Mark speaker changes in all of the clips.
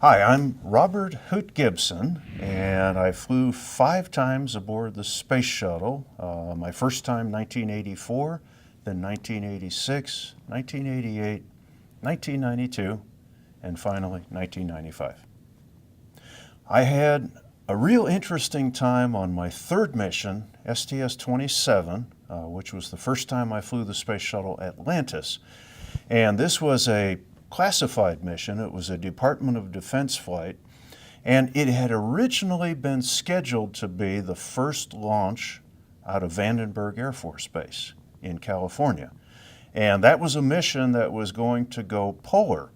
Speaker 1: Hi, I'm Robert Hoot Gibson, and I flew 5 times aboard the space shuttle. My first time 1984, then 1986, 1988, 1992, and finally 1995. I had a real interesting time on my third mission, STS-27, which was the first time I flew the space shuttle Atlantis. And this was a classified mission. It was a Department of Defense flight, and it had originally been scheduled to be the first launch out of Vandenberg Air Force Base in California. And that was a mission that was going to go polar.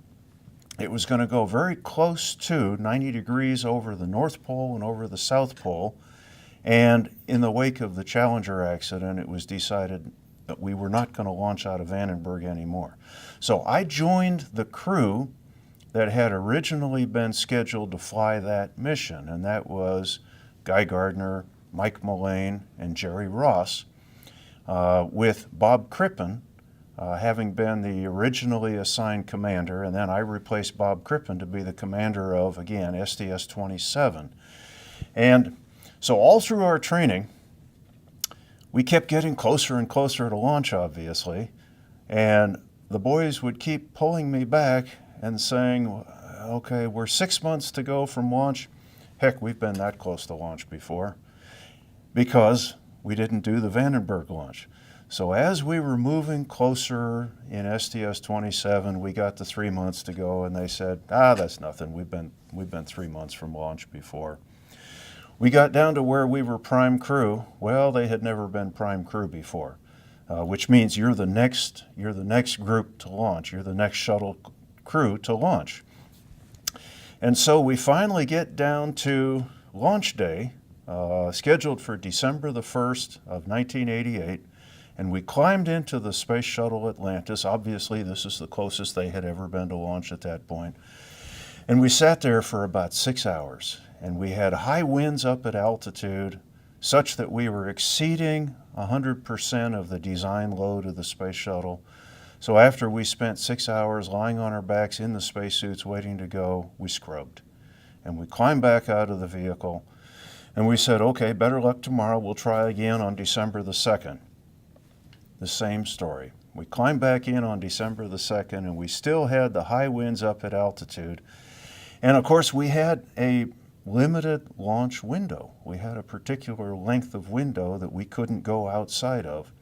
Speaker 1: It was going to go very close to 90 degrees over the North Pole and over the South Pole. And in the wake of the Challenger accident, it was decided that we were not going to launch out of Vandenberg anymore. So I joined the crew that had originally been scheduled to fly that mission, and that was Guy Gardner, Mike Mullane, and Jerry Ross, with Bob Crippen having been the originally assigned commander, and then I replaced Bob Crippen to be the commander of, again, STS-27. And so all through our training, we kept getting closer and closer to launch, obviously, and the boys would keep pulling me back and saying, okay, we're 6 months to go from launch. Heck, we've been that close to launch before, because we didn't do the Vandenberg launch. So as we were moving closer in STS-27, we got to 3 months to go, and they said, that's nothing. We've been 3 months from launch before. We got down to where we were prime crew. Well, they had never been prime crew before, which means you're the next group to launch. You're the next shuttle crew to launch. And so we finally get down to launch day, scheduled for December the 1st of 1988, and we climbed into the space shuttle Atlantis. Obviously, this is the closest they had ever been to launch at that point. And we sat there for about 6 hours. And we had high winds up at altitude such that we were exceeding 100% of the design load of the space shuttle. So after we spent 6 hours lying on our backs in the spacesuits waiting to go, we scrubbed. And we climbed back out of the vehicle, and we said, okay, better luck tomorrow. We'll try again on December the 2nd. The same story. We climbed back in on December the 2nd, and we still had the high winds up at altitude. And of course, we had a limited launch window. We had a particular length of window that we couldn't go outside of.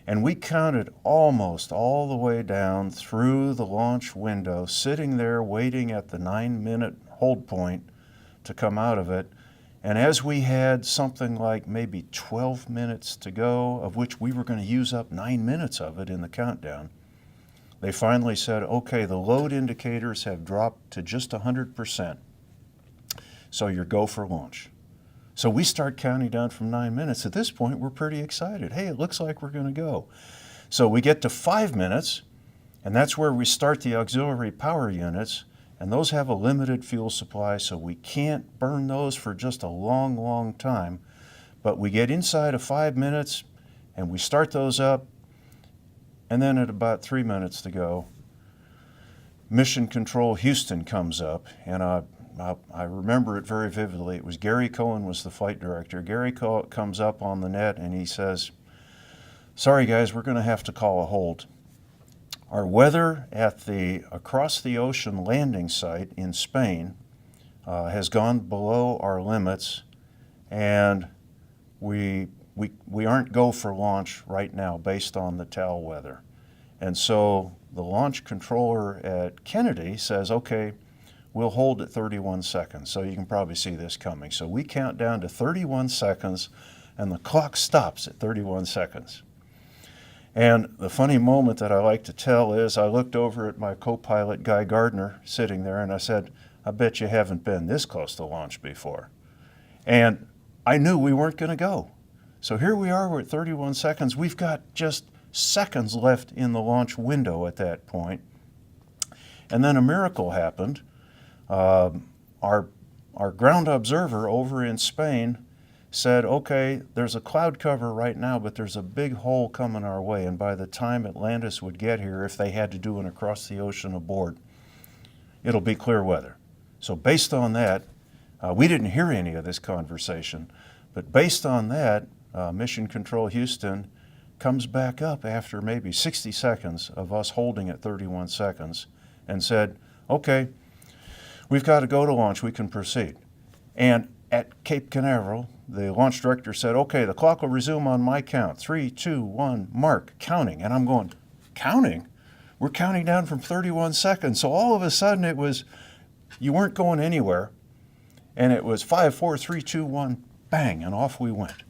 Speaker 1: And we counted almost all the way down through the launch window, sitting there waiting at the 9-minute hold point to come out of it. And as we had something like maybe 12 minutes to go, of which we were going to use up 9 minutes of it in the countdown, they finally said, okay, the load indicators have dropped to just 100%. So you're go for launch. So we start counting down from 9 minutes. At this point, we're pretty excited. Hey, it looks like we're going to go. So we get to 5 minutes, and that's where we start the auxiliary power units, and those have a limited fuel supply, so we can't burn those for just a long, long time. But we get inside of 5 minutes, and we start those up, and then at about 3 minutes to go, Mission Control Houston comes up, and I remember it very vividly. It was Gary Cohen was the flight director. Gary comes up on the net and he says, sorry guys, we're going to have to call a hold. Our weather at the across the ocean landing site in Spain has gone below our limits, and we aren't go for launch right now based on the TAL weather. And so the launch controller at Kennedy says, okay, we'll hold at 31 seconds. So you can probably see this coming. So we count down to 31 seconds, and the clock stops at 31 seconds. And the funny moment that I like to tell is I looked over at my co-pilot, Guy Gardner, sitting there, and I said, I bet you haven't been this close to launch before. And I knew we weren't going to go. So here we are, we're at 31 seconds. We've got just seconds left in the launch window at that point. And then a miracle happened. Our ground observer over in Spain said, okay, there's a cloud cover right now, but there's a big hole coming our way, and by the time Atlantis would get here, if they had to do an across the ocean abort, it'll be clear weather. So based on that, we didn't hear any of this conversation, but based on that, Mission Control Houston comes back up after maybe 60 seconds of us holding at 31 seconds and said, okay, we've got to go to launch, we can proceed. And at Cape Canaveral, the launch director said, okay, the clock will resume on my count. 3, 2, 1, mark, counting. And I'm going, counting? We're counting down from 31 seconds. So all of a sudden it was, you weren't going anywhere. And it was 5, 4, 3, 2, 1, bang, and off we went.